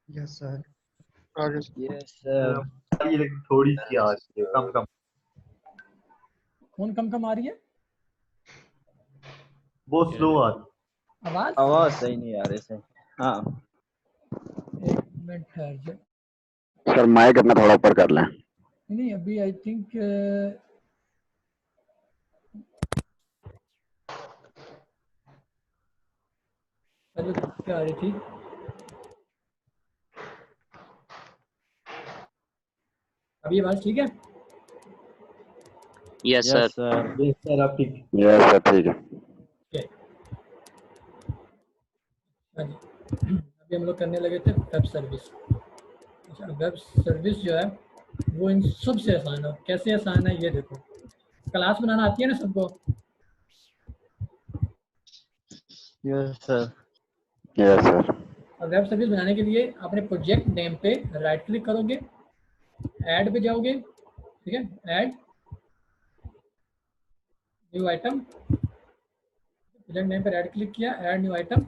Yes sir. आगे से। Yes sir. ये लेकिन थोड़ी सी आ रही है, कम कम। कौन कम कम आ रही है बहुत स्लो आ रही आवाज? आवाज सही नहीं आ रही सही। हाँ एक मिनट ठहर जाओ। सर माइक अपना थोड़ा ऊपर कर लें। नहीं अभी आई थिंक पहले दिक्कत आ रही थी। अभी आवाज ठीक है? Yes yes sir. सर। है। ये सर आप ठीक। यस सर ठीक है। Okay. हाँ जी, अभी हम लोग करने लगे थे वेब सर्विस। अच्छा, वेब सर्विस जो है वो इन सबसे आसान है। कैसे आसान है ये देखो। क्लास बनाना आती है ना सबको? Yes sir. Yes sir. और वेब सर्विस बनाने के लिए अपने प्रोजेक्ट नेम पे राइट क्लिक करोगे, ऐड पे जाओगे, ठीक है, add new item, project name पे राइट क्लिक किया, ऐड न्यू आइटम।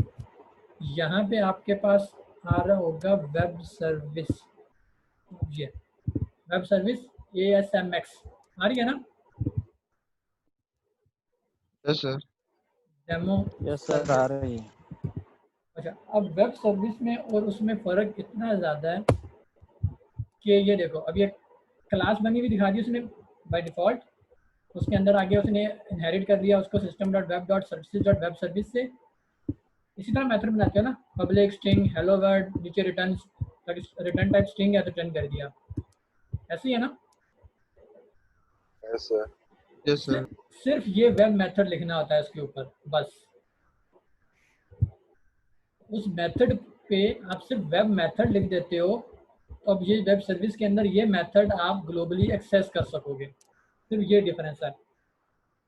यहाँ पे आपके पास आ रहा होगा वेब सर्विस, ये वेब सर्विस ASMX आ रही है ना? Yes sir. Demo yes sir आ रही है। अच्छा, अब वेब सर्विस में और उसमें फ़र्क इतना ज़्यादा है कि ये देखो, अब ये क्लास बनी हुई दिखा दी उसने बाय डिफ़ॉल्ट। उसके अंदर आगे उसने इनहेरिट कर दिया उसको system dot web dot services dot web service से। इसी तरह मेथड बनाते हो ना, पब्लिक स्ट्रिंग हेलो वर्ल्ड, नीचे रिटर्न टाइप स्ट्रिंग है तो रिटर्न कर दिया, ऐसे ही है ना? Yes sir. Yes sir. सिर्फ ये वेब मेथड लिखना होता है इसके ऊपर बस। उस मेथड पे आप सिर्फ वेब मेथड लिख देते हो तो अब ये वेब सर्विस के अंदर ये मेथड आप ग्लोबली एक्सेस कर सकोगे। सिर्फ ये डिफरेंस है,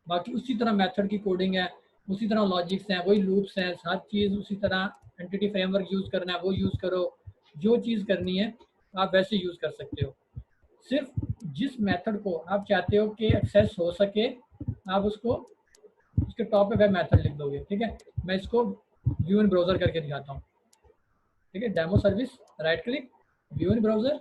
बाकी उसी तरह मेथड की कोडिंग है, उसी तरह लॉजिक्स हैं, वही लूप्स हैं, हर चीज़ उसी तरह। एंटिटी फ्रेमवर्क यूज़ करना है वो यूज़ करो, जो चीज़ करनी है आप वैसे यूज़ कर सकते हो। सिर्फ जिस मेथड को आप चाहते हो कि एक्सेस हो सके आप उसको उसके टॉप पे वेब मेथड लिख दोगे। ठीक है, मैं इसको व्यू इन ब्राउज़र करके दिखाता हूँ। ठीक है, demo service, right click, view इन ब्राउज़र।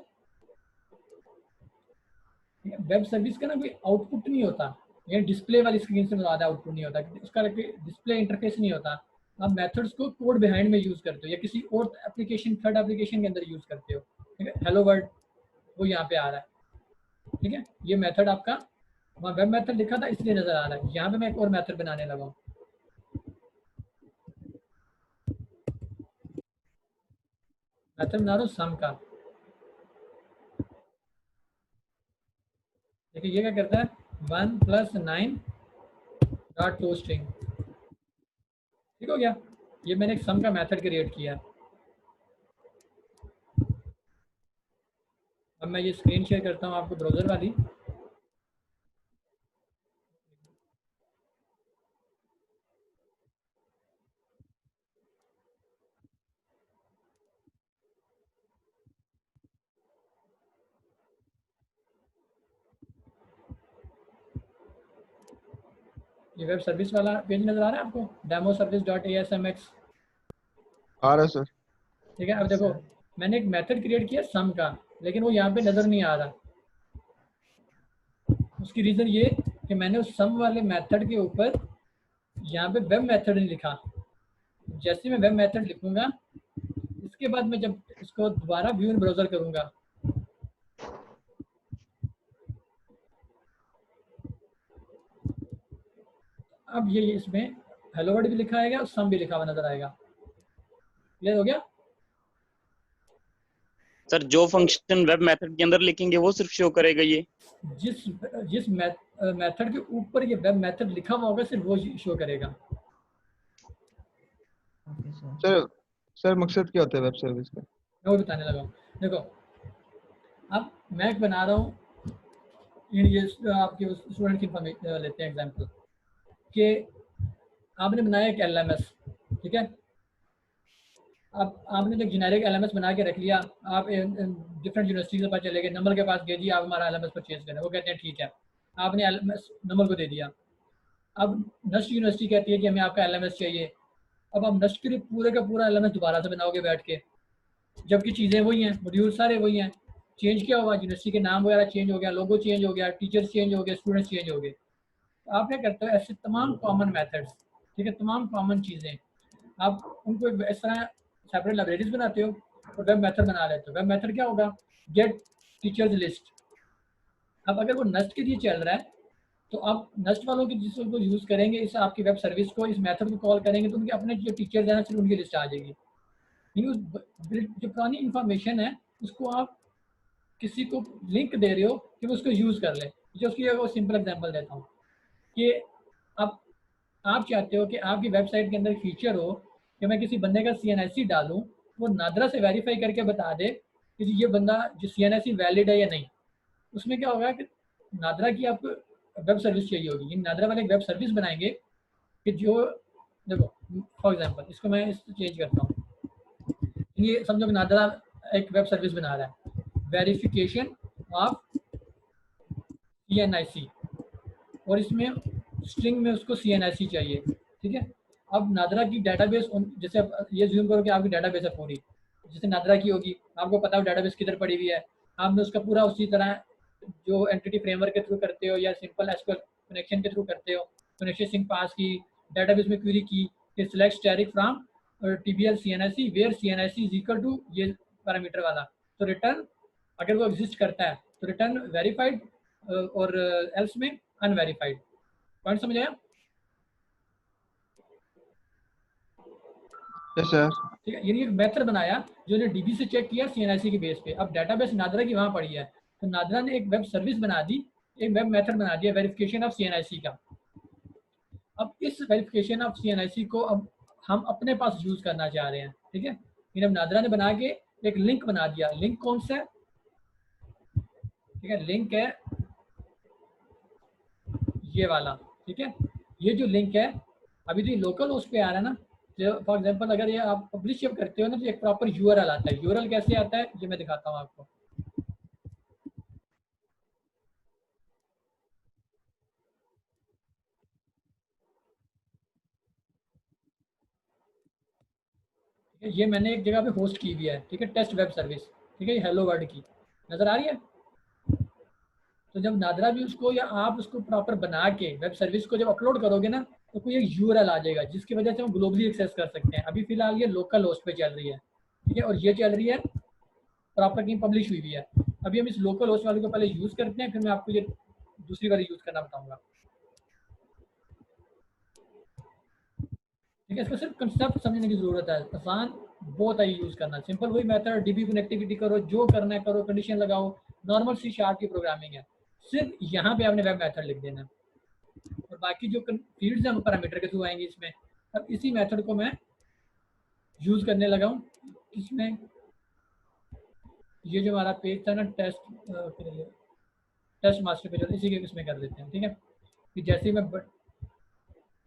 वेब सर्विस का ना कोई आउटपुट नहीं होता, ये डिस्प्ले वाली स्क्रीन से ज़्यादा आउटपुट नहीं होता, उसका डिस्प्ले इंटरफेस नहीं होता। आप मेथड्स को कोड बिहाइंड में यूज़ करते हो या किसी और एप्लीकेशन, थर्ड एप्लीकेशन के अंदर यूज़ करते हो। ठीक है, हेलो वर्ल्ड वो यहाँ पे आ रहा है। ठीक है, ये मेथड आपका वहाँ वेब मेथड लिखा था इसलिए नज़र आ रहा है। यहाँ पे मैं एक और मेथड बनाने लगा हूँ। मेथड बना रहा हूँ सम का। देखिए ये क्या करता है, 1 + 9 डॉट टू स्ट्रिंग। ठीक हो गया, ये मैंने एक सम का मेथड क्रिएट किया। अब मैं ये स्क्रीन शेयर करता हूँ आपको ब्राउज़र वाली। ये वेब सर्विस वाला पेज नज़र आ रहा है आपको, डेमो सर्विस डॉट ASMX। आ रहा है सर। ठीक है, अब देखो मैंने एक मेथड क्रिएट किया सम का, लेकिन वो यहाँ पे नज़र नहीं आ रहा। उसकी रीज़न ये कि मैंने उस सम वाले मेथड के ऊपर यहाँ पे वेब मेथड नहीं लिखा। जैसे मैं वेब मेथड लिखूंगा इसके बाद मैं जब इसको दोबारा व्यू इन ब्राउज़र करूंगा अब ये इसमें हेलो वर्ड भी लिखा आएगा और सम भी लिखा हुआ नजर आएगा। क्लियर हो गया? सर जो फंक्शन वेब मेथड के अंदर लिखेंगे वो सिर्फ शो करेगा ये? जिस जिस मेथड के ऊपर ये वेब मेथड लिखा हुआ होगा सिर्फ वो शो करेगा। सर सर मकसद क्या होता है वेब सर्विस का? मैं वो बताने लगा हूँ। देखो अब मैं एक बना रहा हूँ, ये आपके स्टूडेंट की इंफॉर्मेशन लेते हैं एग्जांपल कि आपने बनाया एक LMS। ठीक है, अब आपने तो जेनेरिक LMS बना के रख लिया। आप डिफरेंट यूनिवर्सिटी के पास चले गए, नंबर के पास गए जी आप हमारा LMS परचेज करें, वो कहते हैं ठीक है, आपने LMS नंबर को दे दिया। अब नस्ट यूनिवर्सिटी कहती है कि हमें आपका LMS चाहिए। अब आप नस्ट के लिए पूरे का पूरा LMS दोबारा से बनाओगे बैठ के, जबकि चीज़ें वही हैं, मॉड्यूल सारे वही हैं। चेंज क्या हुआ, यूनिवर्सिटी के नाम वगैरह चेंज हो गया, लोगो चेंज हो गया, टीचर्स चेंज हो गए, स्टूडेंट्स चेंज हो गए। तो आप क्या करते हो, ऐसे तमाम कॉमन मेथड्स, ठीक है, तमाम कॉमन चीज़ें आप उनको इस तरह सेपरेट लाइब्रेरीज बनाते हो और वेब मेथड बना लेते हो। वेब मेथड क्या होगा, गेट टीचर्स लिस्ट। अब अगर वो नस्ट के लिए चल रहा है तो आप नस्ट वालों की जिसको यूज़ करेंगे इस आपकी वेब सर्विस को, इस मेथड को कॉल करेंगे तो उनके अपने जो टीचर्स हैं सिर्फ उनकी लिस्ट आ जाएगी। जो पुरानी इंफॉर्मेशन है उसको आप किसी को लिंक दे रहे हो कि वो उसको यूज़ कर ले। जो उसकी वो सिंपल एग्जांपल देता हूँ कि आप चाहते हो कि आपकी वेबसाइट के अंदर फीचर हो कि मैं किसी बंदे का CNIC डालूं, वो नादरा से वेरीफाई करके बता दे कि ये बंदा जो CNIC वैलिड है या नहीं। उसमें क्या होगा कि नादरा की आपको वेब सर्विस चाहिए होगी, ये नादरा वाले एक वेब सर्विस बनाएंगे कि जो, देखो फॉर एग्जांपल इसको मैं इसको चेंज करता हूँ। ये समझो कि नादरा एक वेब सर्विस बना रहा है, वेरिफिकेशन ऑफ CNIC, और इसमें स्ट्रिंग में उसको CNIC चाहिए, ठीक है। अब नादरा की डेटाबेस, जैसे अब ये ज्यूम करो कि आपकी डेटाबेस है पूरी, जैसे नादरा की होगी, आपको पता है डेटाबेस किधर पड़ी हुई है, आपने उसका पूरा उसी तरह जो एंटिटी फ्रेमवर्क के थ्रू करते हो या सिंपल SQL कनेक्शन के थ्रू करते हो, कनेक्शन सिंक पास की, डेटाबेस में क्वेरी की कि select static from TBL CNIC where CNIC is equal to ये पैरामीटर वाला, तो रिटर्न अगर वो एग्जिस्ट करता है तो रिटर्न वेरीफाइड और एल्स में अनवेरीफाइड। पॉइंट समझ आया? Yes sir. ठीक है, यानी एक मेथड बनाया जो ने DB से चेक किया CNIC के बेस पे। अब डेटाबेस नादरा की वहां पड़ी है तो नादरा ने एक वेब सर्विस बना दी, एक वेब मेथड बना दिया वेरिफिकेशन ऑफ CNIC का। अब इस वेरिफिकेशन ऑफ CNIC को अब हम अपने पास यूज करना चाह रहे हैं, ठीक है। फिर अब नादरा ने बना के एक लिंक बना दिया। लिंक कौन सा है, ठीक है, लिंक है ये वाला, ठीक है। ये जो लिंक है अभी तो ये लोकल होस्ट पे आ रहा है ना, जो फॉर एग्जांपल अगर ये आप पब्लिश जब करते हो ना तो एक प्रॉपर URL आता है। URL कैसे आता है ये मैं दिखाता हूँ आपको। ये मैंने एक जगह पे होस्ट की हुई है, ठीक है, टेस्ट वेब सर्विस, ठीक है, ये हेलो वर्ल्ड की नजर आ रही है। तो जब नादरा भी उसको या आप उसको प्रॉपर बना के वेब सर्विस को जब अपलोड करोगे ना तो कोई एक URL आ जाएगा जिसकी वजह से हम ग्लोबली एक्सेस कर सकते हैं। अभी फिलहाल ये लोकल होस्ट पे चल रही है, ठीक है, और ये चल रही है प्रॉपर कहीं पब्लिश हुई भी है। अभी हम इस लोकल होस्ट वाले को पहले यूज करते हैं, फिर मैं आपको ये दूसरी वाली यूज करना बताऊंगा, ठीक है। इसका सिर्फ कंसेप्ट समझने की जरूरत है, आसान बहुत है यूज करना, सिंपल वही मेथड, DB कनेक्टिविटी करो, जो करना है करो, कंडीशन लगाओ, नॉर्मल C# की प्रोग्रामिंग है। सिर्फ यहाँ पे आपने वेब मेथड लिख देना और बाकी जो फील्ड्स हैं वो पैरामीटर के थ्रू आएंगे इसमें। अब इसी मेथड को मैं यूज करने लगा हूँ इसमें। ये जो हमारा पेज था ना टेस्ट मास्टर पेज, इसी के इसमें कर देते हैं, ठीक है। कि जैसे ही मैं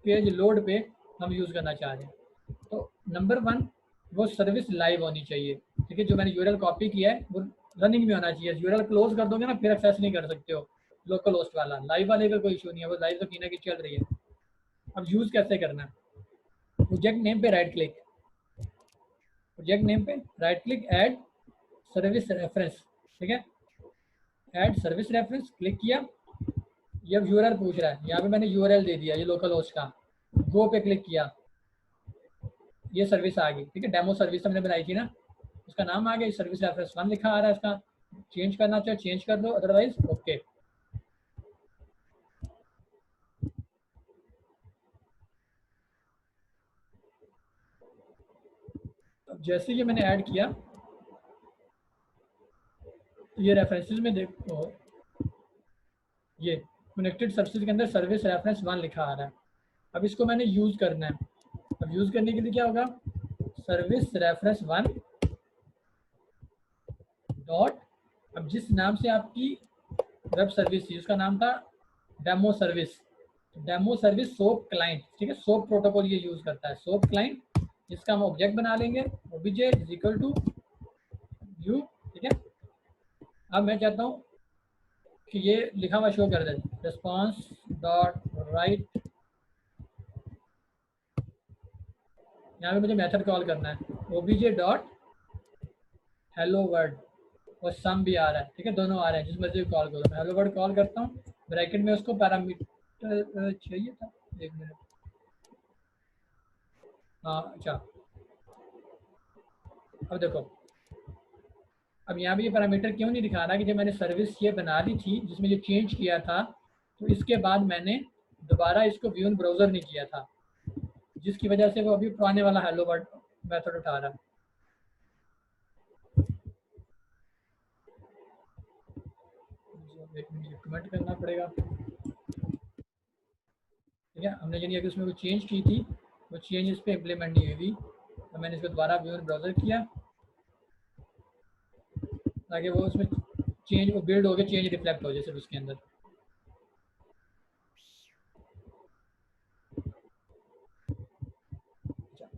पेज लोड पे हम यूज करना चाह रहे हैं तो नंबर 1 वो सर्विस लाइव होनी चाहिए, ठीक है। जो मैंने URL कॉपी किया है वो रनिंग में होना चाहिए। URL क्लोज कर दोगे ना फिर एक्सेस नहीं कर सकते हो लोकल होस्ट वाला। लाइव वाले का कोई इशू नहीं है, वो लाइव तो की ना की चल रही है। अब यूज कैसे करना है, प्रोजेक्ट नेम पे राइट क्लिक, प्रोजेक्ट नेम पे right click, add service reference, ठीक है, ऐड सर्विस रेफरेंस क्लिक किया। ये अब URL पूछ रहा है, यहाँ पे मैंने URL दे दिया ये लोकल होस्ट का, गो पे क्लिक किया, ये सर्विस आ गई, ठीक है। डेमो सर्विस हमने बनाई थी ना, उसका नाम आ गया, सर्विस रेफरेंस 1 लिखा आ रहा है। इसका चेंज करना चाहे चेंज कर दो, अदरवाइज ओके। अब जैसे ये मैंने ऐड किया तो ये रेफरेंसेस में देखो, ये कनेक्टेड सर्विसेज के अंदर सर्विस रेफरेंस 1 लिखा आ रहा है। अब इसको मैंने यूज करना है। अब यूज करने के लिए क्या होगा, सर्विस रेफरेंस 1 डॉट, अब जिस नाम से आपकी वेब सर्विस थी उसका नाम था demo service, demo service soap client, ठीक है। सोप प्रोटोकॉल ये यूज करता है, सोप क्लाइंट, जिसका हम ऑब्जेक्ट बना लेंगे obj is equal to view, ठीक है। अब मैं चाहता हूँ कि ये लिखा हुआ शो कर दे, रिस्पॉन्स डॉट राइट, यहाँ पे मुझे मेथड कॉल करना है obj डॉट हेलो वर्ड और सम भी आ रहा है, ठीक है, दोनों आ रहे हैं, जिस मर्जी कॉल करो। मैं हेलो वर्ड कॉल करता हूँ, ब्रैकेट में उसको पैरामीटर चाहिए था, एक मिनट। हाँ अच्छा, अब देखो, अब यहाँ पे ये पैरामीटर क्यों नहीं दिखा रहा कि जब मैंने सर्विस ये बना ली थी जिसमें ये चेंज किया था, तो इसके बाद मैंने दोबारा इसको व्यू इन ब्राउज़र नहीं किया था, जिसकी वजह से वो अभी पुराने वाला हेलो वर्ड मेथड उठा रहा है। एक मिनट कमेंट करना पड़ेगा, ठीक है। हमने यानी अगर उसमें कोई चेंज की थी, वो चेंज इस पर इम्प्लीमेंट नहीं हुई, तो मैंने इसको दोबारा व्यू इन ब्राउज़र किया ताकि वो उसमें चेंज वो बिल्ड हो गया, चेंज रिफ्लेक्ट हो जाए सिर्फ उसके अंदर।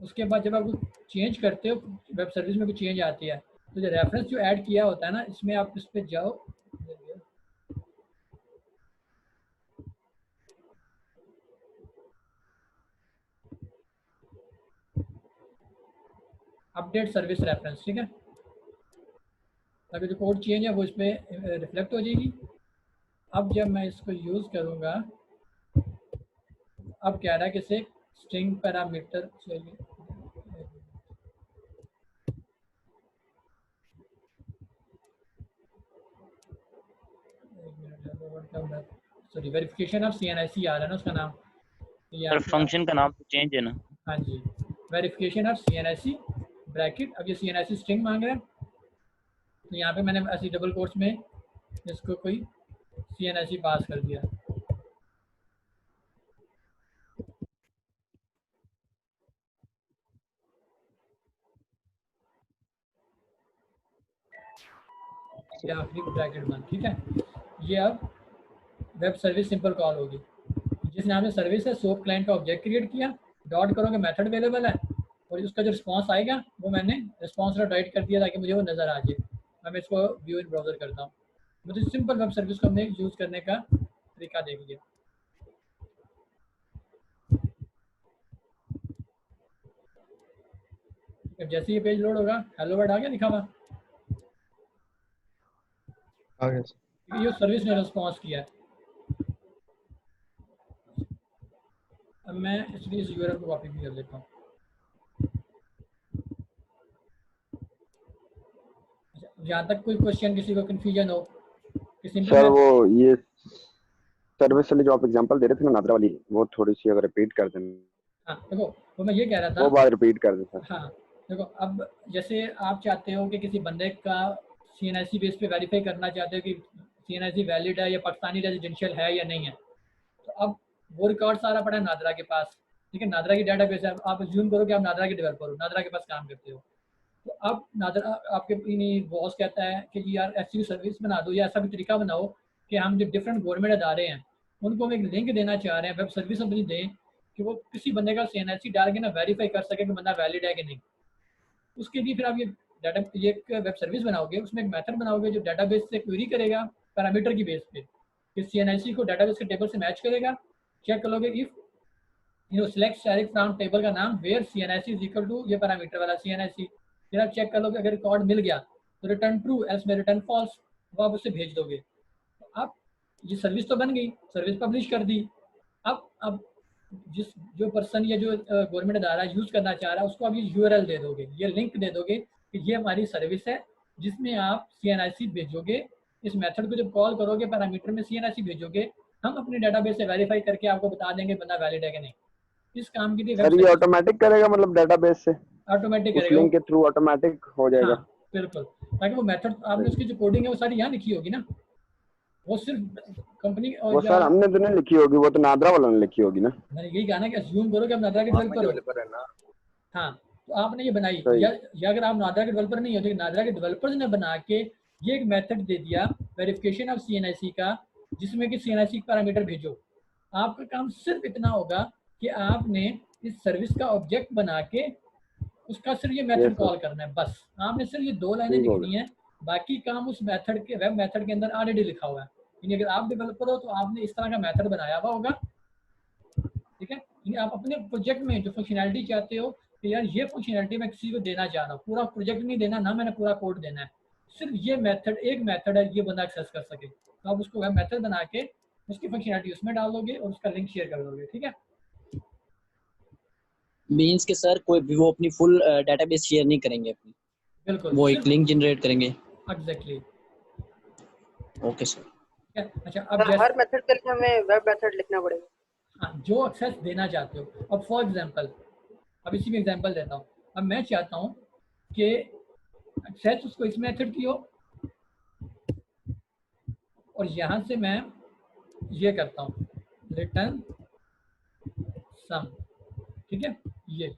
उसके बाद जब आप चेंज करते हो, वेब सर्विस में कुछ चेंज आती है, तो जो रेफरेंस जो ऐड किया होता है ना, इसमें आप इस पर जाओ, अपडेट सर्विस रेफरेंस, ठीक है, ताकि जो कोड चेंज है वो इस पर रिफ्लेक्ट हो जाएगी। अब जब मैं इसको यूज़ करूँगा, अब कह रहा है कि इसे स्ट्रिंग पैरामीटर चाहिए, सॉरी, वेरिफिकेशन ऑफ CNIC आ रहा है ना उसका नाम, तो सर फंक्शन का नाम तो चेंज है ना? हाँ जी, वेरिफिकेशन ऑफ CNIC ब्रैकेट। अब ये CNIC स्ट्रिंग मांग रहा है, तो यहाँ पे मैंने ऐसी डबल कोट्स में इसको कोई CNIC पास कर दिया। ये आखिरी ब्रैकेट बंद, ठीक है। ये अब वेब सर्विस सिंपल कॉल होगी, जिस नाम से सर्विस है सोप क्लाइंट का ऑब्जेक्ट क्रिएट किया, डॉट करोगे मेथड अवेलेबल है, और उसका जो रिस्पांस आएगा वो मैंने रिस्पांस राइट कर दिया ताकि मुझे वो नज़र आ जाए। अब मैं इसको व्यू इन ब्राउज़र करता हूँ। मतलब सिंपल वेब सर्विस को हमने यूज़ करने का तरीका देख लिया। अब जैसे ये पेज लोड होगा, हेलो वर्ड आ गया लिखा हुआ, आ गया सर। ये सर्विस ने रिस्पांस किया है। अब मैं इसलिए इस यूआरएल को कॉपी भी कर लेता हूँ। जहाँ तक कोई क्वेश्चन, किसी को कंफ्यूजन हो कि सिंपल सर वो ये सर्विस वाली जो आप एग्जांपल दे रहे थे ना नादरा वाली, वो थोड़ी सी अगर रिपीट कर दें। हाँ देखो, वो मैं ये कह रहा था, वो बात रिपीट कर दें सर। हाँ देखो, अब जैसे आप चाहते हो कि किसी बंदे का CNIC बेस पे वेरीफाई करना चाहते हो कि CNIC वैलिड है या पाकिस्तानी रेजिडेंशियल है या नहीं है, तो अब वो रिकॉर्ड सारा पड़ा है नादरा के पास, ठीक है। नादरा की डाटाबेस है, आप अज्यूम करो कि आप नादरा के डेवलपर हो, नादरा के पास काम करते हो, तो अब नादरा आपके बॉस कहता है कि जी यार ऐसी सर्विस बना दो या ऐसा भी तरीका बनाओ कि हम जो डिफरेंट गवर्नमेंट अदारे हैं उनको हम एक लिंक देना चाह रहे हैं, वेब सर्विस अपनी दें कि वो किसी बंदे का CNIC डाल के ना वेरीफाई कर सके कि बंदा वैलिड है कि नहीं। उसके लिए फिर आप ये एक वेब सर्विस बनाओगे, उसमें एक मेथड बनाओगे जो डाटाबेस से क्वेरी करेगा पैरामीटर की बेस पे, कि CNIC को डाटाबेस के टेबल से मैच करेगा। चेक करोगे if select direct from table का नाम where CNIC is equal to ये पैरामीटर वाला CNIC, फिर आप चेक कर लोगे, अगर रिकॉर्ड मिल गया तो रिटर्न ट्रू, एल्स में रिटर्न फॉल्स, वो आप उससे भेज दोगे। तो आप ये सर्विस तो बन गई, सर्विस पब्लिश कर दी। अब जो पर्सन या जो गवर्नमेंट अदारा यूज़ करना चाह रहा है उसको आप ये URL दे दोगे, ये लिंक दे दोगे कि ये हमारी सर्विस है जिसमें आप CNIC भेजोगे। इस मेथड को जब कॉल करोगे पैरामीटर में CNIC भेजोगे, हम अपने डाटाबेस से वेरीफाई करके आपको बता देंगे बंदा वैलिड है कि नहीं। इस काम के लिए सर ये ऑटोमेटिक करेगा, मतलब डाटाबेस से ऑटोमेटिक उस करेगा लिंक के थ्रू ऑटोमेटिक हो जाएगा। हाँ, बिल्कुल, ताकि वो मेथड आपने उसकी जो कोडिंग है वो सारी यहाँ लिखी होगी ना, वो सिर्फ कंपनी और वो सर हमने तो नहीं लिखी होगी, वो तो नादरा वाला ने लिखी होगी ना। मैंने यही कहा ना कि अज्यूम करो कि आप नादरा के डेवलपर हो, हाँ, तो आपने ये बनाई या अगर आप नादरा के डेवलपर नहीं होते, नादरा के डेवलपर्स ने बना के ये एक मेथड दे दिया वेरिफिकेशन ऑफ CNIC का, जिसमें कि CNIC पैरामीटर भेजो। आपका काम सिर्फ इतना होगा कि आपने इस सर्विस का ऑब्जेक्ट बना के उसका सिर्फ ये मेथड कॉल करना है, बस आपने सिर्फ ये 2 लाइनें लिखनी है, बाकी काम उस मेथड के वेब मेथड के अंदर ऑलरेडी लिखा हुआ है। यानी अगर आप डेवलपर हो तो आपने इस तरह का मेथड बनाया हुआ होगा, ठीक है। यानी आप अपने प्रोजेक्ट में जो फंक्शनैलिटी चाहते हो कि यार ये फंक्शनैलिटी मैं किसी को देना चाह रहा हूँ, पूरा प्रोजेक्ट नहीं देना ना, मैंने पूरा कोड देना है, सिर्फ ये मेथड, एक मेथड है, ये बंदा एक्सेस कर सके। तो आप उसको वेब मेथड बना के उसकी फंक्शनैलिटी उसमें डाल दोगे और उसका लिंक शेयर कर दोगे। ठीक है, मीन्स के सर कोई भी वो अपनी फुल डेटाबेस शेयर नहीं करेंगे अपनी, बिल्कुल वो एक लिंक जनरेट करेंगे। एग्जैक्टली। Okay sir. अच्छा, अब जैसे हर मेथड के लिए हमें वेब मेथड लिखना पड़ेगा। हाँ, जो एक्सेस देना चाहते हो। अब फॉर एग्जांपल, अब इसी में एग्जांपल देता हूँ। अब मैं चाहता हूँ कि एक्सेस उसको इस मेथड की हो और यहाँ से मैं ये करता हूँ रिटर्न सम। ठीक है, ये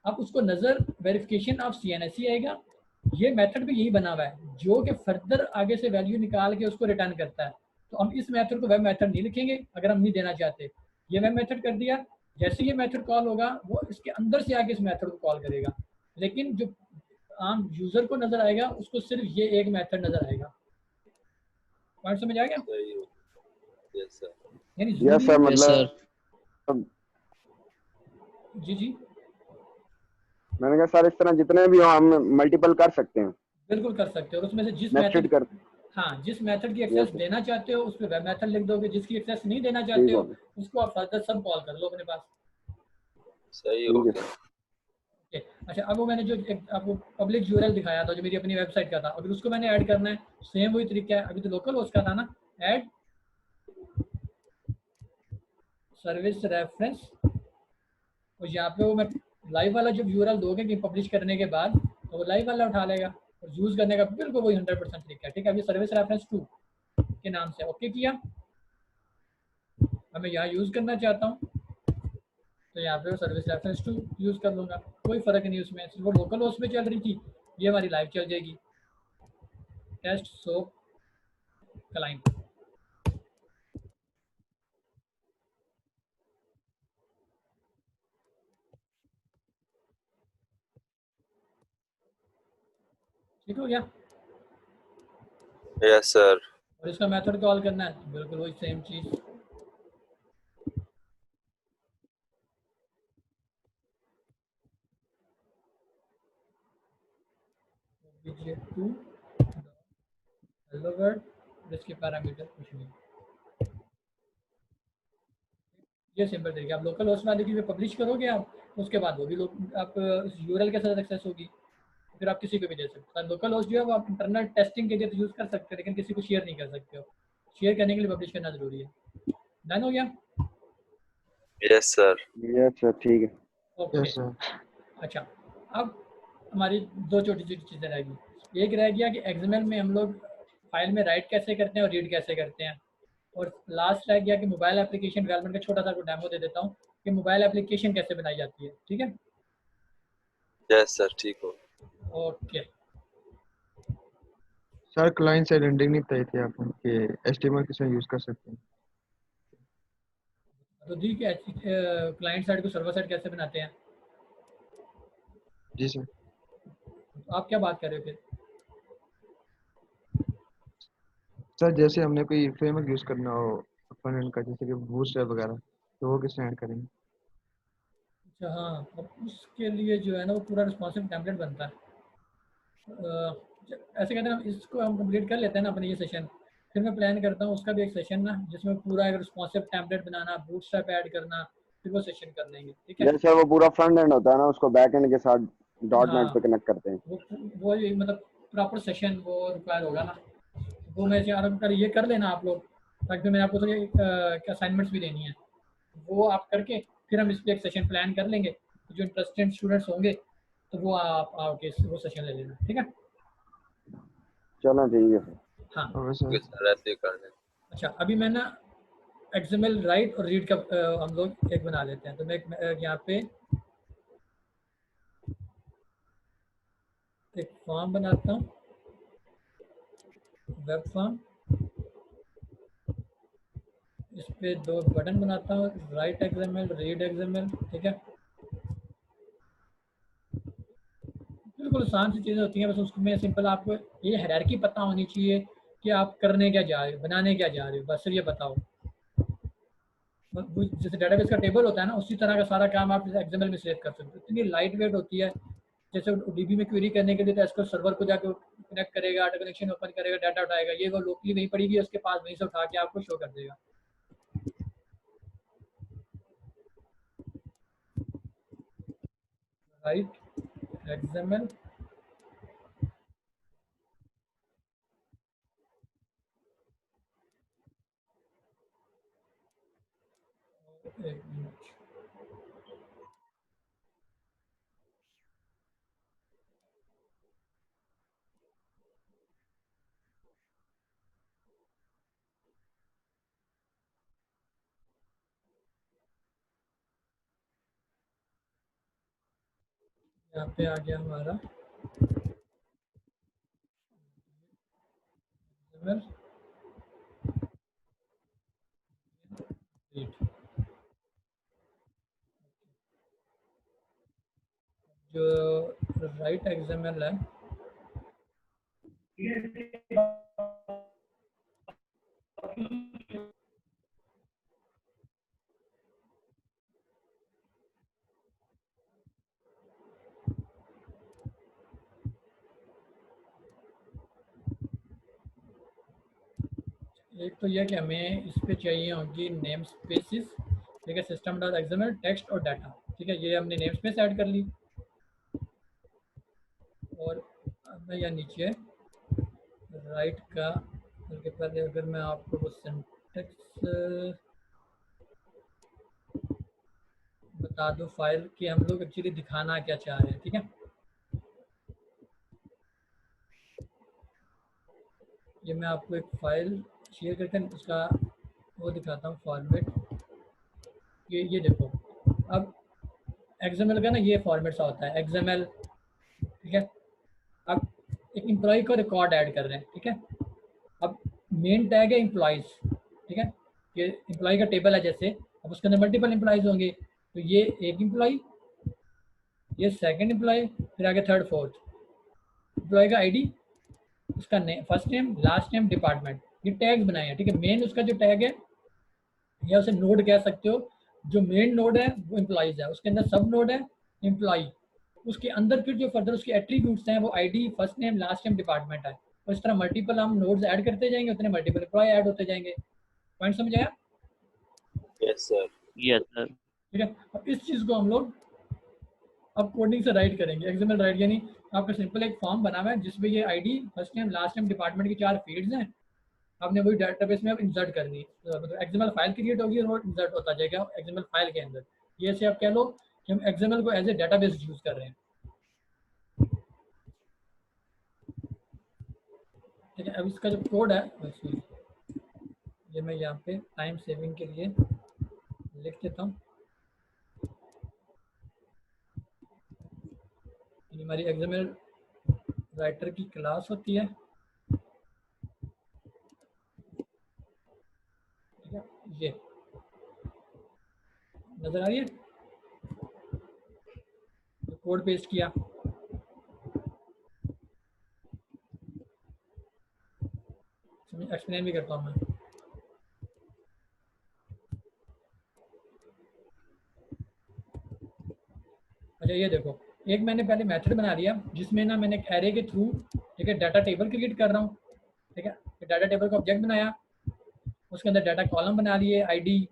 अब उसको नज़र वेरिफिकेशन ऑफ CNSE आएगा। ये मेथड भी यही बना हुआ है जो कि फर्दर आगे से वैल्यू निकाल के उसको रिटर्न करता है। तो हम इस मेथड को वेब मेथड नहीं लिखेंगे अगर हम नहीं देना चाहते। ये वेब मेथड कर दिया, जैसे ये मेथड कॉल होगा वो इसके अंदर से आके इस मेथड को कॉल करेगा, लेकिन जो आम यूजर को नजर आएगा उसको सिर्फ ये एक मेथड नजर आएगा। पॉइंट समझ आ गया? Yes sir. यानी यस सर, मतलब जी जी मैंने कहा सर इस तरह जितने भी हो हम मल्टीपल कर सकते हैं, बिल्कुल कर सकते हो। और उसमें से जिस नेस्टेड मेथड कर। हाँ, जिस मेथड की एक्सेस देना चाहते हो उस पर वेब मेथड लिख दोगे, जिसकी एक्सेस नहीं देना चाहते हो उसको आप फर्दर सब कॉल कर लो अपने पास। सही हो गया। ओके, अच्छा, अब वो मैंने जो आपको पब्लिक यूआरएल दिखाया था जो मेरी अपनी वेबसाइट का था, अगर उसको मैंने ऐड करना है सेम वही तरीका है। अभी तो लोकल होस्ट का था ना, ऐड सर्विस रेफरेंस, और यहाँ पे वो मैं लाइव वाला जब यूआरएल दोगे कि पब्लिश करने के बाद तो वो लाइव वाला उठा लेगा और यूज करने का बिल्कुल वही 100% तरीका है। ठीक है, अभी सर्विस रेफरेंस 2 के नाम से ओके किया। अब मैं यहाँ यूज करना चाहता हूँ तो यहाँ पे सर्विस रेफरेंस 2 यूज कर लूंगा, कोई फर्क नहीं उसमें। सिर्फ वो लोकल होस्ट पे चल रही थी, ये हमारी लाइव चल जाएगी। टेस्ट सोप क्लाइंट, ठीक हो गया। Yes sir. और इसका मेथड कॉल करना है बिल्कुल वही सेम चीज। widget2 हेलो वर्ल्ड, इसके पैरामीटर कुछ नहीं। ये सिंपल तरीका। आप लोकल होस्ट वाले की भी पब्लिश करोगे आप, उसके बाद वो भी लोग आप इस यूआरएल के साथ एक्सेस होगी, फिर आप किसी को भी दे सकते हो। लोकल होस्ट जो है वो आप इंटरनल टेस्टिंग के लिए तो यूज कर सकते हो, लेकिन किसी को शेयर नहीं कर सकते हो। शेयर करने के लिए पब्लिश करना जरूरी है। डन हो गया? Yes sir. यस सर, ठीक है। Okay, yes sir. अच्छा, अब हमारी दो छोटी छोटी चीज़ें रहेगी। एक रह गया कि एक्सएमएल में हम लोग फाइल में राइट कैसे करते हैं और रीड कैसे करते हैं, और लास्ट रह गया कि मोबाइल एप्लीकेशन डेवलपमेंट का छोटा सा डेमो दे देता हूँ कि मोबाइल एप्लीकेशन कैसे बनाई जाती है। ठीक है? यस सर, ठीक हो। Okay, sir client side rendering नहीं बताई थी आपने कि HTML किस में यूज कर सकते हैं। तो दी कि क्लाइंट साइड को सर्वर साइड कैसे बनाते हैं? जी सर। तो आप क्या बात कर रहे हो फिर? सर जैसे हमने कोई फ्रेमवर्क यूज करना हो फ्रंट एंड का, जैसे कि बूटस्ट्रैप वगैरह, तो वो किससे ऐड करेंगे? अच्छा हाँ, अब उसके लिए जो है ना वो पूरा रिस्पॉन्सिव टेम्पलेट बनता है। ऐसे कहते हैं हम इसको हम कंप्लीट कर लेते हैं ना अपने ये सेशन, फिर मैं प्लान करता हूँ उसका भी एक सेशन ना जिसमें पूरा एक रिस्पॉन्सिव टेम्पलेट बनाना, बूटस्ट्रैप ऐड करना, फिर वो सेशन कर लेंगे। ठीक है? जैसे वो पूरा फ्रंट एंड होता है ना, उसको बैक एंड के साथ डॉट नेट हाँ, पे कनेक्ट करते हैं। वो ये मतलब प्रॉपर सेशन वो रिक्वायर होगा ना, वो मैं चाह रहा हूँ कर ये कर लेना आप लोग, ताकि मैंने आपको थोड़ी असाइनमेंट्स भी देनी है, वो आप करके फिर हम इस पर एक सेशन प्लान कर लेंगे। जो इंटरेस्टेड स्टूडेंट्स होंगे तो वो आप आके वो सेशन ले लेना। ठीक है? चलो ठीक है सर। हाँ, ओके सर। सर ऐसे कर लें। अच्छा, अभी मैं ना एक्सएमएल राइट और रीड का हम लोग एक बना लेते हैं। तो मैं यहाँ पे एक फॉर्म बनाता हूँ, वेब फॉर्म, इस पे 2 बटन बनाता हूँ, राइट एक्सएमएल, रीड एक्सएमएल। ठीक है? बिल्कुल आसान सी चीज़ें होती हैं, बस उसको मैं सिंपल आपको ये हायरार्की पता होनी चाहिए कि आप करने क्या जा रहे हो, बनाने क्या जा रहे हो, बस सिर्फ ये बताओ। वो जैसे डेटाबेस का टेबल होता है ना, उसी तरह का सारा काम आप एक्सएमएल में सेव कर सकते हो। इतनी लाइट वेट होती है। जैसे डीबी में क्वेरी करने के लिए तो एसक्यूएल सर्वर को जाकर कनेक्ट करेगा, डाटा कनेक्शन ओपन करेगा, डाटा उठाएगा, ये वो लोकली वहीं पड़ेगी उसके पास, वहीं से उठा के आपको शो कर देगा। राइट एक्सएमएल एक मिनट, यहाँ पे आ गया हमारा XML रीड। जो राइट एक्सएमएल है एक तो यह कि हमें इस पे चाहिए होगी नेम स्पेसिस, ठीक है, सिस्टम डॉट एक्सएमएल टेक्स्ट और डाटा, ठीक है, ये हमने नेम स्पेस ऐड कर ली। और अब मैं यहाँ नीचे राइट का बल्कि पहले अगर मैं आपको वो सिंटेक्स बता दूं फाइल कि हम लोग एक्चुअली दिखाना क्या चाह रहे हैं, ठीक है। ये मैं आपको एक फाइल शेयर करके उसका वो दिखाता हूँ फॉर्मेट। ये देखो, अब एक्सएमएल का ना ये फॉर्मेट सा होता है एक्सएमएल, ठीक है। अब एक एम्प्लॉय को रिकॉर्ड ऐड कर रहे हैं, ठीक है। अब मेन टैग है एम्प्लॉयज, ठीक है, ये एम्प्लॉय का टेबल है जैसे, अब उसके अंदर मल्टीपल एम्प्लॉयज होंगे, तो ये एक एम्प्लॉय, ये सेकंड एम्प्लॉय, फिर आगे थर्ड फोर्थ एम्प्लॉय का आईडी, उसका first name, last name, department, ये टैग बनाए हैं, ठीक है। मेन उसका जो टैग है या उसे नोड कह सकते हो, जो मेन नोड है वो एम्प्लॉयज है, उसके अंदर सब नोड है एम्प्लॉय, उसके अंदर फिर जो फर्दर उसके एट्रीब्यूट्स हैं वो ID, first name, last name, department है। तो इस तरह मल्टीपल हम नोड्स ऐड करते जाएंगे, उतने मल्टीपल एम्प्लॉय ऐड होते जाएंगे। पॉइंट समझ आया? Yes sir. Yes sir. ठीक है। अब इस चीज़ को हम लोग अब कोडिंग से राइट करेंगे, एक्सएमएल राइट, यानी आपका सिंपल एक फॉर्म बना हुआ है जिसमें ये ID, first name, last name, department की 4 फील्ड्स हैं, आपने वही डेटाबेस में अब इंसर्ट करनी है, मतलब एक्सएमएल फाइल क्रिएट होगी और वो इंसर्ट होता जाएगा एक्सएमएल फाइल के अंदर। ये से आप कह लो कि हम एक्सएमएल को एज ए डेटाबेस यूज कर रहे हैं, ठीक है। अब इसका जो कोड है ये मैं यहाँ पे टाइम सेविंग के लिए लिख देता हूँ। ये हमारी एक्सएमएल राइटर की क्लास होती है, ठीक है, ये नजर आ रही है, तो कोड पेस्ट किया, एक्सप्लेन भी करता हूँ मैं। अच्छा ये देखो, एक मैंने पहले मेथड बना लिया जिसमें ना मैंने एक एरे के थ्रू, ठीक है, डाटा टेबल क्रिएट कर रहा हूँ, ठीक है। डाटा टेबल का ऑब्जेक्ट बनाया, उसके अंदर डाटा कॉलम बना लिए, ID,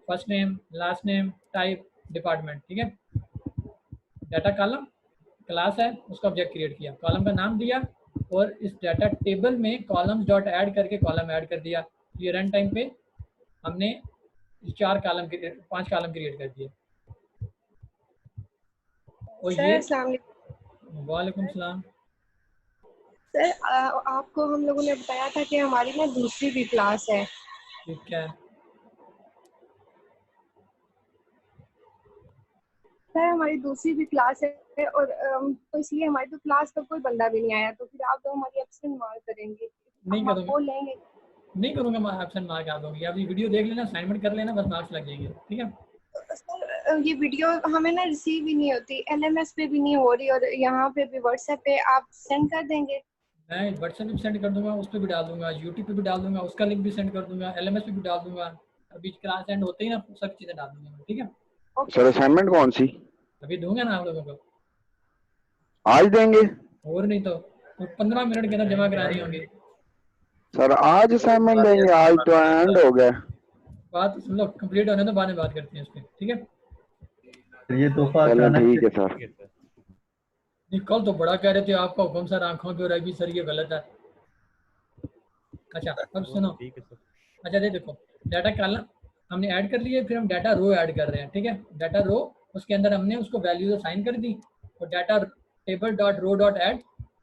first name, last name, type, department, ठीक है। डाटा कॉलम क्लास है, उसका ऑब्जेक्ट क्रिएट किया, कॉलम का नाम दिया और इस डाटा टेबल में कॉलम्स डॉट ऐड करके कॉलम ऐड कर दिया। ये रन टाइम पे हमने 5 कॉलम क्रिएट कर दिए। और सर ये अस्सलाम वालेकुम। वालेकुम सलाम। सर आपको हम लोगों ने बताया था कि हमारी ना दूसरी भी क्लास है। ठीक है सर, हमारी दूसरी भी क्लास है और तो इसलिए हमारी तो क्लास का कोई बंदा भी नहीं आया, तो फिर आप तो हमारी एब्सेंट मार्क करेंगे। नहीं हम करूँगा, आपको लेंगे। नहीं करूँगा, मैं एब्सेंट मार्क आ दूंगी। आप ये वीडियो देख लेना, असाइनमेंट कर लेना, बस मार्क्स लग जाएंगे, ठीक है। सर ये वीडियो हमें ना रिसीव ही नहीं होती, एलएमएस पे भी नहीं हो रही और यहाँ पे भी व्हाट्सएप पे आप सेंड कर देंगे। मैं व्हाट्सएप पे भी सेंड कर दूंगा, उस पर भी डाल दूंगा, यूट्यूब पे भी डाल दूंगा, उसका लिंक भी सेंड कर दूंगा, एलएमएस पे भी डाल दूंगा, अभी क्लास एंड होते ही ना सब चीजें डाल दूंगा मैं, ठीक है? सर असाइनमेंट कौन सी अभी दूंगा ना आप लोगों को, आज देंगे? और नहीं तो 15 मिनट के अंदर जमा करानी होगी। सर आज असाइनमेंट देंगे? आज तो एंड हो गया। बात सुन लो, कंप्लीट होने तो बाद में बात करते हैं इस पे, ठीक है? ये तोहफा चलो अचानक ठीक है से- सर। नहीं, कल तो बड़ा कह रहे थे आपका हुक्म सर आंखों पे, और अभी सर ये गलत है। अच्छा अब सुनो, अच्छा देखो, डाटा कॉलम हमने ऐड कर लिए, फिर हम डाटा रो ऐड कर रहे हैं, ठीक है? डाटा रो, उसके अंदर हमने उसको वैल्यूज असाइन कर दी, और data table dot row dot add,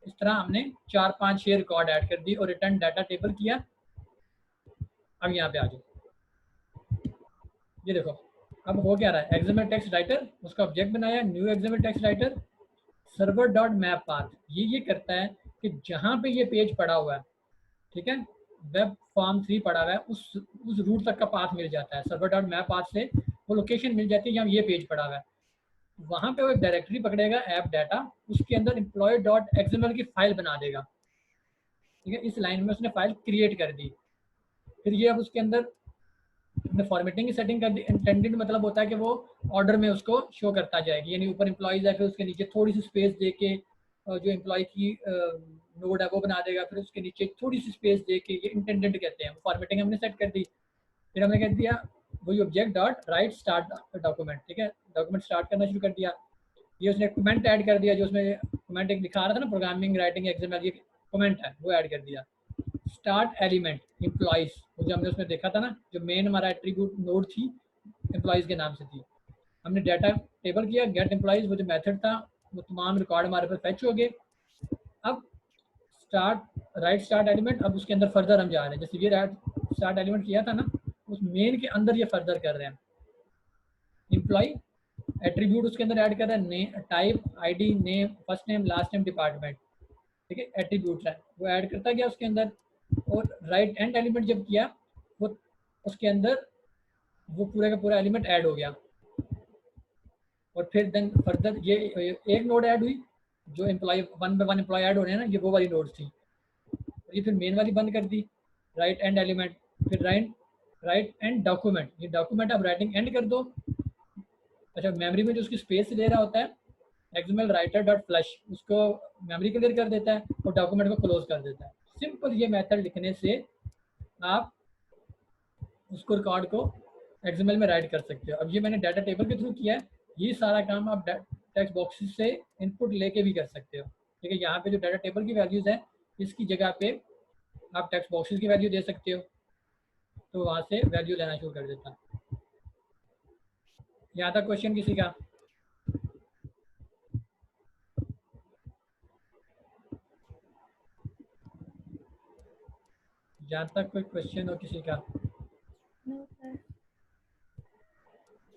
इस तरह हमने 4-5-6 रिकॉर्ड ऐड कर दी और रिटर्न डाटा टेबल किया। अब यहाँ पे आ जाओ, ये देखो अब हो क्या रहा है, एक्सएमएल टेक्स्ट राइटर, उसका ऑब्जेक्ट बनाया, new XML text writer, server dot map path, ये करता है कि जहाँ पे ये पेज पड़ा हुआ है, ठीक है, वेब फॉर्म 3 पड़ा हुआ है, उस रूट तक का पाथ मिल जाता है। सर्वर डॉट मैप पाथ से वो लोकेशन मिल जाती है जहाँ ये पेज पड़ा हुआ है। वहाँ पे वो एक डायरेक्टरी पकड़ेगा ऐप डाटा, उसके अंदर एम्प्लॉय डॉट एक्सएमएल की फाइल बना देगा, ठीक है? इस लाइन में उसने फाइल क्रिएट कर दी। फिर ये अब उसके अंदर हमने फॉर्मेटिंग की सेटिंग कर दी। इंटेंडेड मतलब होता है कि वो ऑर्डर में उसको शो करता जाएगी, यानी ऊपर एम्प्लॉयज है, फिर उसके नीचे थोड़ी सी स्पेस दे के जो एम्प्लॉय की नोड है वो बना देगा, फिर उसके नीचे थोड़ी सी स्पेस दे के, ये इंटेंडेड कहते हैं। फॉर्मेटिंग हमने सेट कर दी। फिर हमने कह दिया वही object dot right start document, ठीक है? डॉक्यूमेंट स्टार्ट करना शुरू कर दिया। ये उसने कमेंट ऐड कर दिया, जो उसमें कमेंट एक दिखा रहा था ना, प्रोग्रामिंग राइटिंग एक्सएमएल, ये कमेंट है, वो ऐड कर दिया। स्टार्ट एलिमेंट एम्प्लॉयज, जो हमने उसमें देखा था ना, जो मेन हमारा एट्रीब्यूट नोड थी एम्प्लॉयज के नाम से थी, हमने डाटा टेबल किया, गेट एम्प्लॉयज, वो जो मेथड था वो तमाम रिकॉर्ड हमारे पास फेच हो गए। अब स्टार्ट राइट स्टार्ट एलिमेंट, अब उसके अंदर फर्दर हम जा रहे हैं, जैसे ये राइट स्टार्ट एलिमेंट किया था ना, उस मेन के अंदर ये फर्दर कर रहे हैं। एम्प्लॉय एट्रीब्यूट उसके अंदर ऐड कर रहे हैं, name, type, ID, name, first name, last name, department, ठीक है? एट्रीब्यूट है वो ऐड करता गया उसके अंदर। और राइट एंड एलिमेंट जब किया, वो उसके अंदर वो पूरा का पूरा एलिमेंट ऐड हो गया। और फिर देन फर्दर ये एक नोड ऐड हुई, जो एम्प्लॉय 1 by 1 एम्प्लॉय ऐड हो रहे हैं ना, ये वो वाली नोड थी। ये फिर मेन वाली बंद कर दी, राइट एंड एलिमेंट। फिर राइट एंड डॉक्यूमेंट, ये डॉक्यूमेंट आप राइटिंग एंड कर दो। अच्छा, मेमोरी में जो उसकी स्पेस ले रहा होता है, एक्सएमएल राइटर डॉट फ्लश, उसको मेमोरी क्लियर कर देता है और डॉक्यूमेंट को क्लोज कर देता है। सिंपल ये मेथड लिखने से आप उसको रिकॉर्ड को एक्सएमएल में राइट कर सकते हो। अब ये मैंने डाटा टेबल के थ्रू किया है, ये सारा काम आप टेक्स्ट बॉक्सेस से इनपुट लेके भी कर सकते हो, ठीक है? यहाँ पे जो डाटा टेबल की वैल्यूज है, इसकी जगह पे आप टेक्स्ट बॉक्सेस की वैल्यू दे सकते हो, तो वहाँ से वैल्यू लेना शुरू कर देता है। यहाँ तक क्वेश्चन किसी का? जहाँ तक कोई क्वेश्चन हो किसी का?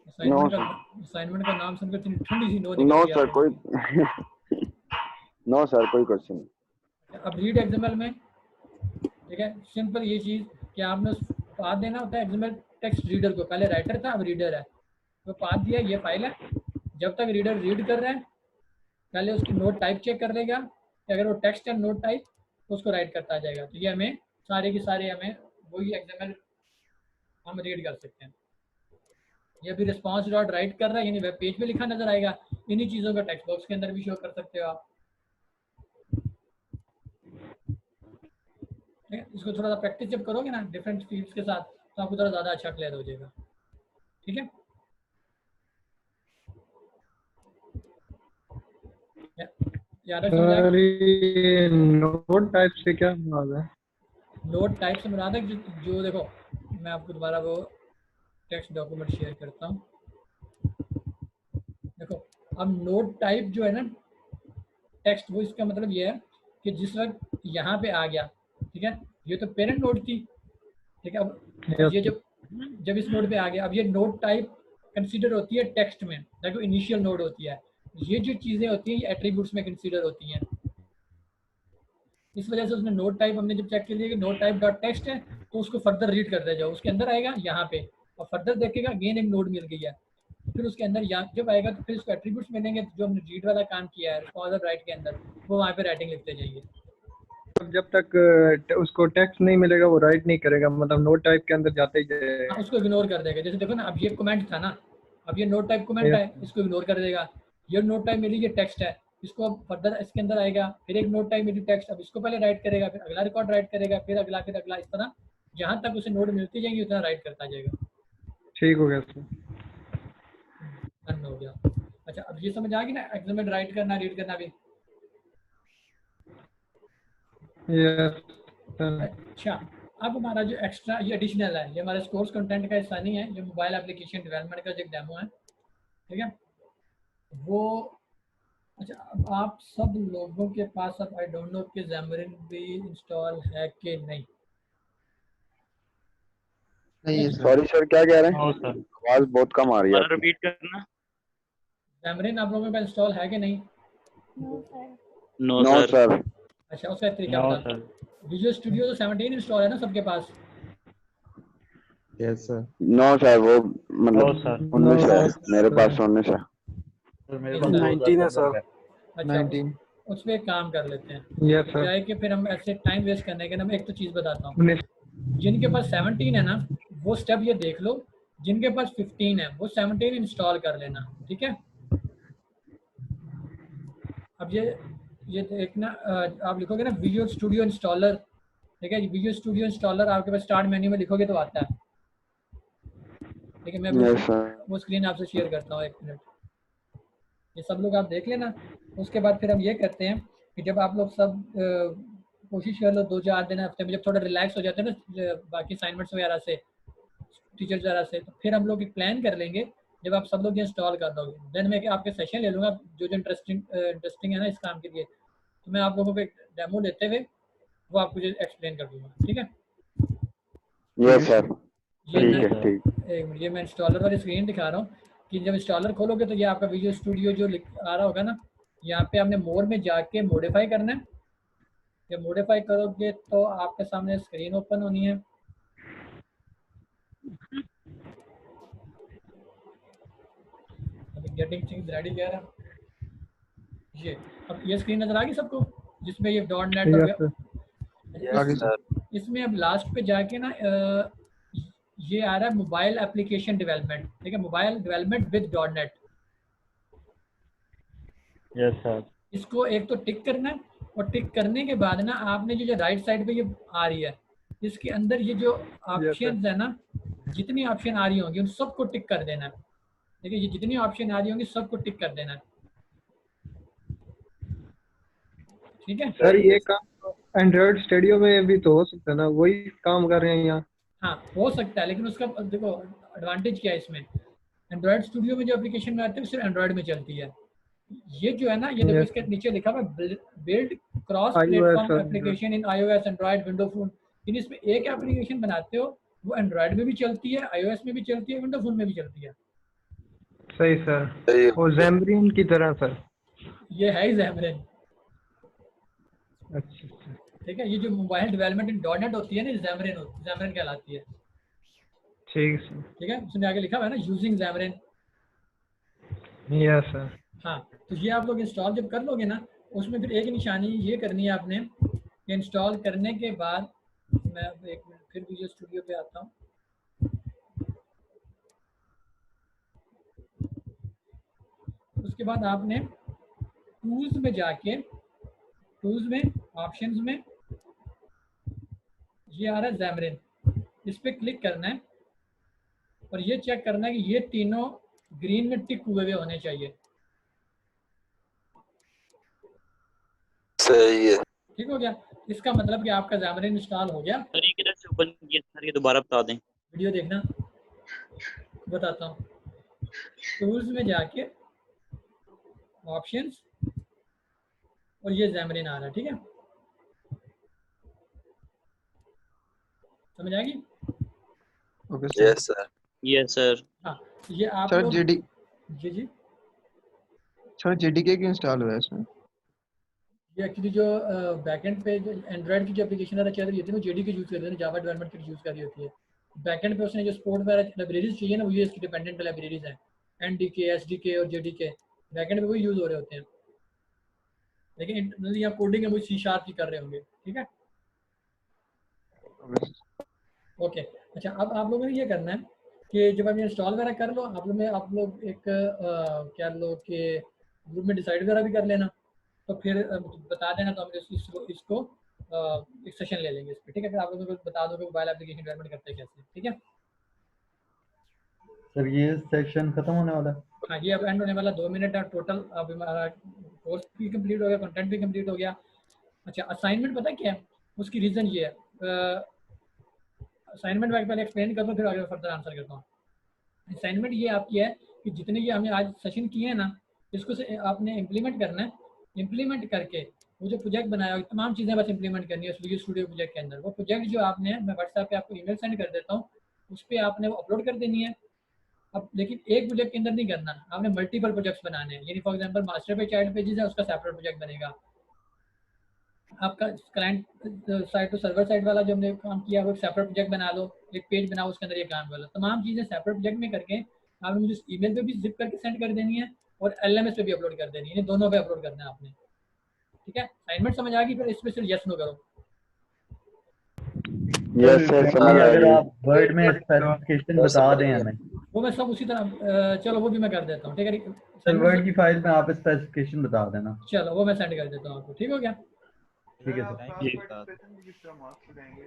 असाइनमेंट का नाम सुनकर इतनी ठंडी सी नो निकल नो गई सर आपको। कोई नो सर कोई क्वेश्चन नहीं। अब रीड एक्सएमएल में, ठीक है, सिंपल ये चीज़ कि आपने पाथ देना होता है एक्सएमएल टेक्स्ट रीडर को। पहले राइटर था, अब रीडर है, तो पाथ दिया, ये फाइल है। जब तक रीडर रीड कर रहा है, पहले उसकी नोट टाइप चेक कर लेगा कि अगर वो टेक्स्ट है नोट टाइप, तो उसको राइट करता जाएगा। तो ये हमें सारे के सारे हमें वही एक्सएमएल हम रीड कर सकते हैं। ये भी रिस्पॉन्स डॉट राइट कर रहा है, यानी वेब पेज पे लिखा नजर आएगा। इन्हीं चीज़ों का टेक्स्ट बॉक्स के अंदर भी शो कर सकते हो आप। ठीक है, इसको थोड़ा सा प्रैक्टिस जब करोगे ना डिफरेंट फील्ड्स के साथ, तो आपको थोड़ा ज़्यादा अच्छा क्लियर हो जाएगा। ठीक है, याद है? नोट टाइप से क्या मुराद है? नोट टाइप से मुराद है जो देखो, मैं आपको दोबारा वो टेक्स्ट डॉक्यूमेंट शेयर करता हूँ। देखो, अब नोट टाइप जो है ना टेक्स्ट, वो इसका मतलब ये है कि जिस वक्त यहाँ पे आ गया, ठीक है, ये तो पेरेंट नोड थी, ठीक है, अब ये जब इस नोड पे आ गया, अब ये नोड टाइप कंसीडर होती है टेक्स्ट में, देखो इनिशियल नोड होती है। ये जो चीज़ें होती हैं ये एट्रीब्यूट्स में कंसीडर होती हैं। इस वजह से उसने नोड टाइप, हमने जब चेक कर लिया कि नोड टाइप डॉट टेक्स्ट है, तो उसको फर्दर रीड करते जाओ, उसके अंदर आएगा यहाँ पे और फर्दर देखेगा अगेन एक नोड मिल गई है, फिर उसके अंदर यहाँ जब आएगा तो फिर उसको एट्रीब्यूट्स मिलेंगे, जो हमने रीड वाला काम किया है रिस्पॉन्स राइट के अंदर, वो वहाँ पे राइटिंग लिखते जाइए। मतलब जब तक उसको टेक्स्ट नहीं मिलेगा वो राइट नहीं करेगा, मतलब नोट टाइप के अंदर जाते ही जाएगा। हाँ, उसको इग्नोर कर देगा। जैसे देखो ना, अब ये कमेंट था ना, अब ये नोट टाइप कमेंट है, इसको इग्नोर कर देगा। ये नोट टाइप मिली, ये टेक्स्ट है, इसको अब फर्दर इसके अंदर आएगा। फिर एक नोट टाइप मिली टेक्स्ट, अब इसको पहले राइट करेगा, फिर अगला रिकॉर्ड राइट करेगा, फिर अगला, इस तरह जहाँ तक उसे नोट मिलती जाएंगी उतना राइट करता जाएगा। ठीक हो गया सर। डन हो गया। अच्छा, अब ये समझ आ गई ना एग्जाम में राइट करना, रीड करना भी। Yes sir. अच्छा, अब हमारा जो एक्स्ट्रा, ये एडिशनल है, ये हमारे कोर्स कंटेंट का हिस्सा नहीं है, ये मोबाइल एप्लीकेशन डेवलपमेंट का जो एक डेमो है, ठीक है वो। अच्छा, अब आप सब लोगों के पास, अब आई डोंट नो कि Xamarin भी इंस्टॉल है कि नहीं। नहीं है सर। सॉरी सर, क्या कह रहे हैं? No sir. आवाज बहुत कम आ रही है आपकी। रिपीट करना। Xamarin आप लोगों के पास इंस्टॉल है कि नहीं? No no sir. सर। अच्छा, उसका तरीका नो बताता सर। हूँ। विजुअल स्टूडियो तो 17 इंस्टॉल है ना सबके पास? Yes sir. नो सर, वो नो मतलब सर। 19 है, मेरे पास 19 है। सर मेरे पास 19 है सर। अच्छा, 19। उस पर एक काम कर लेते हैं। Yes sir. क्या है कि फिर हम ऐसे टाइम वेस्ट करने के ना, मैं एक तो चीज़ बताता हूँ। जिनके पास 17 है ना, वो स्टेप ये देख लो। जिनके पास 15 है वो 17 इंस्टॉल कर लेना, ठीक है। अब ये देखना, आप लिखोगे ना विजुअल स्टूडियो इंस्टॉलर, ठीक है। विजुअल स्टूडियो इंस्टॉलर आपके पास स्टार्ट मेन्यू में लिखोगे तो आता है, ठीक है। मैं यस सर। वो स्क्रीन आपसे शेयर करता हूँ, एक मिनट। ये सब लोग आप देख लेना। उसके बाद फिर हम ये करते हैं कि जब आप लोग सब कोशिश कर लो 2-4 दिन हफ्ते में, जब थोड़ा रिलैक्स हो जाते हैं ना बाकी असाइनमेंट्स वगैरह से, टीचर्स वगैरह से, तो फिर हम लोग एक प्लान कर लेंगे। जब आप सब लोग ये इंस्टॉल कर दोगे, देन मैं आपके सेशन ले लूँगा जो इंटरेस्टिंग है ना इस काम के लिए। तो मैं आप लोगों को एक डेमो लेते हुए वो आपको एक्सप्लेन कर दूँगा, ठीक है। Yes sir. ये ठीक मैं है, ठीक। एक मिनट, ये मैं इंस्टॉलर वाली स्क्रीन दिखा रहा हूँ कि जब इंस्टॉलर खोलोगे तो ये आपका विजुअल स्टूडियो जो आ रहा होगा ना, यहाँ पे आपने मोर में जाके मॉडिफाई करना है। जब मॉडिफाई करोगे तो आपके सामने स्क्रीन ओपन होनी है। अभी गेटिंग थिंग्स रेडी कह रहा है ये। अब ये स्क्रीन नजर आ गई सबको, जिसमें ये डॉट नेट हो गया। आगे सर। इसमें अब लास्ट पे जाके ना ये आ रहा है मोबाइल एप्लीकेशन डेवलपमेंट, ठीक है। Mobile development with dot net. Yes sir. इसको एक तो टिक करना है, और टिक करने के बाद ना आपने जो राइट साइड पे ये आ रही है, इसके अंदर ये जो ऑप्शन है ना, जितनी ऑप्शन आ रही होंगी उन सबको टिक कर देना है, ठीक है। ये जितनी ऑप्शन आ रही होंगी सबको टिक कर देना है, ठीक है। सर ये काम एंड्रॉइड स्टूडियो में भी तो हो सकता है ना, वही काम कर रहे हैं यहाँ। हाँ, हो सकता है, लेकिन उसका देखो एडवांटेज क्या है इसमें। एंड्रॉइड स्टूडियो में जो एप्लीकेशन में आती है सिर्फ एंड्रॉइड में चलती है। ये जो है ना, ये देखो इसके नीचे लिखा हुआ है build cross platform application in iOS, Android, window phone. इन इसमें एक एप्लीकेशन बनाते हो, वो एंड्रॉइड में भी चलती है, iOS में भी चलती है, विंडो फोन में भी चलती है। सही सर। और Xamarin की तरह सर। ये है ही Xamarin। अच्छा, ठीक है। ये जो mobile development in dot net होती है ना, Xamarin कहलाती है, ठीक सर। ठीक है। उसमें आगे लिखा हुआ है ना यूजिंग Xamarin। Yes sir. हाँ, तो ये आप लोग इंस्टॉल जब कर लोगे ना, उसमें फिर एक निशानी ये करनी है आपने कि इंस्टॉल करने के बाद, मैं एक मिनट फिर विजुअल स्टूडियो पे आता हूँ। उसके बाद आपने टूल्स में जाके, टूल्स में ऑप्शंस में ये आ रहा है Xamarin, इस पर क्लिक करना है और ये चेक करना है कि ये तीनों ग्रीन में टिक हुए होने चाहिए। सही है। ठीक हो गया। इसका मतलब कि आपका Xamarin इंस्टॉल हो गया। सर ये किधर से ओपन किया सर, ये दोबारा बता दें। वीडियो देखना, बताता हूँ। टूल्स में जाके ऑप्शंस और ये Xamarin आ रहा है, ठीक है। समझ आएगी? Okay sir. Yes sir. Yes sir. हाँ, ये आप सर लोग जेडी जी सर जेडीके क्यों इंस्टॉल हुआ है इसमें? ये एक्चुअली जो बैकएंड पे जो एंड्रॉइड की जो एप्लीकेशन चल रही होती है वो जेडी की यूज़ कर रहे हैं, जावा डेवलपमेंट की यूज़ कर रही होती है। बैकएंड पे उसने जो सपोर्ट वगैरह लाइब्रेरीज चाहिए ना, वो ये इसकी डिपेंडेंट लाइब्रेरीज हैं, एनडीके, एसडीके और जेडीके। बैकएंड पे वही यूज़ हो रहे होते हैं। लेकिन इंटरनली आप कोडिंग है वो C# की कर रहे होंगे, ठीक है। ओके अच्छा, अब आप लोगों ने ये करना है कि जब आप इंस्टॉल वगैरह कर लो, आप लोग एक क्या लो कि ग्रुप में डिसाइड वगैरह भी कर लेना, तो फिर बता देना, तो हम इसको एक सेशन ले लेंगे इस पर, ठीक है। फिर आप लोगों को बता दो कि मोबाइल एप्लीकेशन डेवलपमेंट करते हैं कैसे, ठीक है। सर ये सेक्शन खत्म होने वाला है? हाँ ये अब एंड होने वाला, 2 मिनट है टोटल। अब हमारा कोर्स भी कंप्लीट हो गया, कंटेंट भी कंप्लीट हो गया। अच्छा असाइनमेंट पता है क्या है, उसकी रीज़न ये है, असाइनमेंट मैं पहले एक्सप्लेन कर दूँ फिर आगे फर्दर आंसर करता हूँ। असाइनमेंट ये आपकी है कि जितने ये हमने आज सेशन किए हैं ना, इसको से आपने इम्प्लीमेंट करना है। इम्प्लीमेंट करके वो जो प्रोजेक्ट बनाया है, तमाम चीज़ें बस इम्प्लीमेंट करनी है उस विजुअल स्टूडियो प्रोजेक्ट के अंदर। वो प्रोजेक्ट जो आपने, मैं व्हाट्सएप पे आपको ईमेल सेंड कर देता हूँ, उस पर आपने वो अपलोड कर देनी है। अब लेकिन एक प्रोजेक्ट के अंदर नहीं करना, आपने मल्टीपल प्रोजेक्ट्स बनाने हैं। यानी फॉर एग्जांपल मास्टर पे चाइल्ड पेजेस है, उसका सेपरेट प्रोजेक्ट बनेगा। आपका client side to server side वाला जो हमने काम किया वो एक सेपरेट प्रोजेक्ट बना लो, एक पेज बनाओ उसके अंदर ये काम कर लो। तमाम चीज़ें सेपरेट प्रोजेक्ट में करके आपने मुझे ईमेल पे भी जिप करके सेंड कर देनी है और LMS पे भी अपलोड कर देनी है, यानी दोनों पे अपलोड करना है आपने, ठीक है। असाइनमेंट समझ आ गई? फिर इस पे सिर्फ यस नो करो। यस सर समझ आ अगर गई। आप वर्ड में स्पेसिफिकेशन बता दें हमें, वो मैं सब उसी तरह चलो वो भी मैं कर देता हूँ, ठीक है। सर वर्ड की फाइल में आप स्पेसिफिकेशन बता देना। चलो वो मैं सेंड कर देता हूँ आपको, ठीक हो गया। ठीक है सर। क्लास पार्टिसिपेशन भी किस तरह मार्क्स लगाएंगे?